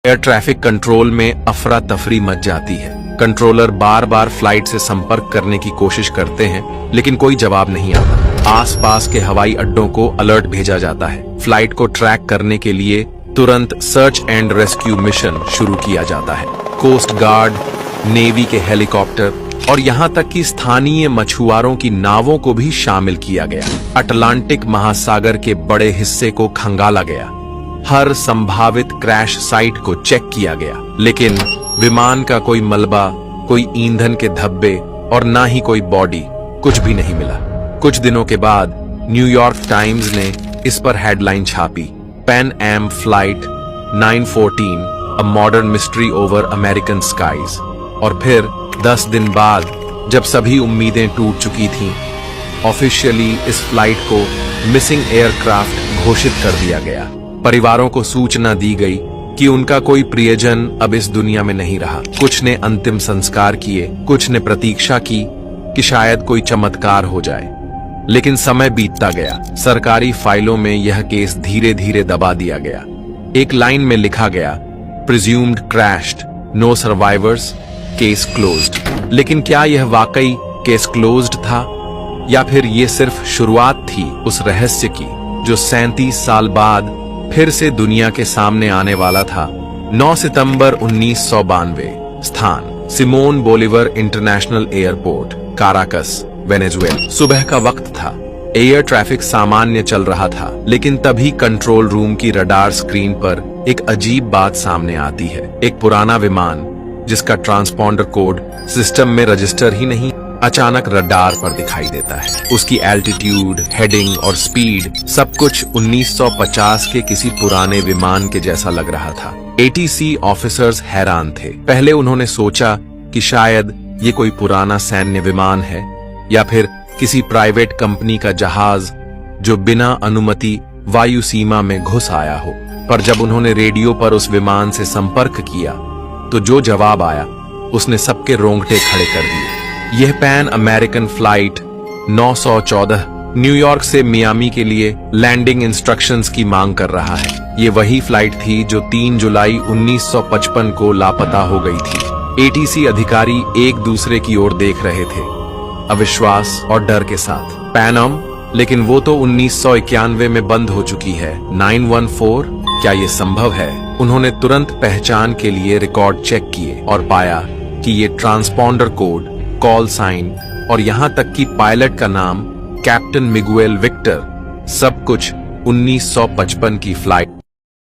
Air traffic control में अफरा तफरी मच जाती है। कंट्रोलर बार बार फ्लाइट से संपर्क करने की कोशिश करते हैं, लेकिन कोई जवाब नहीं आता। आसपास के हवाई अड्डों को अलर्ट भेजा जाता है। फ्लाइट को ट्रैक करने के लिए तुरंत सर्च एंड रेस्क्यू मिशन शुरू किया जाता है। कोस्ट गार्ड, नेवी के हेलीकॉप्टर और यहाँ तक कि स्थानीय मछुआरों की नावों को भी शामिल किया गया। अटलांटिक महासागर के बड़े हिस्से को खंगाला गया। हर संभावित क्रैश साइट को चेक किया गया, लेकिन विमान का कोई मलबा, कोई ईंधन के धब्बे और ना ही कोई बॉडी, कुछ भी नहीं मिला। कुछ दिनों के बाद न्यूयॉर्क टाइम्स ने इस पर हेडलाइन छापी, Pan Am flight 914 a modern mystery over American skies. और फिर 10 दिन बाद जब सभी उम्मीदें टूट चुकी थीं, ऑफिशियली इस फ्लाइट को मिसिंग एयरक्राफ्ट घोषित कर दिया गया। परिवारों को सूचना दी गई कि उनका कोई प्रियजन अब इस दुनिया में नहीं रहा। कुछ ने अंतिम संस्कार किए, कुछ ने प्रतीक्षा की कि शायद कोई चमत्कार हो जाए। लेकिन समय बीतता गया। सरकारी फाइलों में यह केस धीरे धीरे दबा दिया गया। एक लाइन में लिखा गया, presumed crashed, no survivors, case closed. लेकिन क्या यह वाकई केस क्लोज्ड था, या फिर यह सिर्फ शुरुआत थी उस रहस्य की जो 37 साल बाद फिर से दुनिया के सामने आने वाला था। 9 सितंबर 1992, स्थान Simon Bolivar international airport, Caracas, Venezuela. सुबह का वक्त था। एयर ट्रैफिक सामान्य चल रहा था, लेकिन तभी कंट्रोल रूम की रडार स्क्रीन पर एक अजीब बात सामने आती है। एक पुराना विमान जिसका ट्रांसपॉन्डर कोड सिस्टम में रजिस्टर ही नहीं, अचानक रडार पर दिखाई देता है। उसकी एल्टीट्यूड, हेडिंग और स्पीड सब कुछ 1950 के किसी पुराने विमान के जैसा लग रहा था। एटीसी ऑफिसर्स हैरान थे। पहले उन्होंने सोचा कि शायद ये कोई पुराना सैन्य विमान है या फिर किसी प्राइवेट कंपनी का जहाज जो बिना अनुमति वायु सीमा में घुस आया हो। पर जब उन्होंने रेडियो पर उस विमान से संपर्क किया तो जो जवाब आया उसने सबके रोंगटे खड़े कर दिए। यह पैन अमेरिकन फ्लाइट 914 न्यूयॉर्क से मियामी के लिए लैंडिंग इंस्ट्रक्शंस की मांग कर रहा है। ये वही फ्लाइट थी जो 3 जुलाई 1955 को लापता हो गई थी। एटीसी अधिकारी एक दूसरे की ओर देख रहे थे, अविश्वास और डर के साथ। पैनम, लेकिन वो तो 1991 में बंद हो चुकी है। 914, क्या ये संभव है? उन्होंने तुरंत पहचान के लिए रिकॉर्ड चेक किए और पाया कि ये ट्रांसपॉन्डर कोड, कॉल साइन और यहां तक कि पायलट का नाम कैप्टन मिगुएल विक्टर, सब कुछ 1955 की फ्लाइट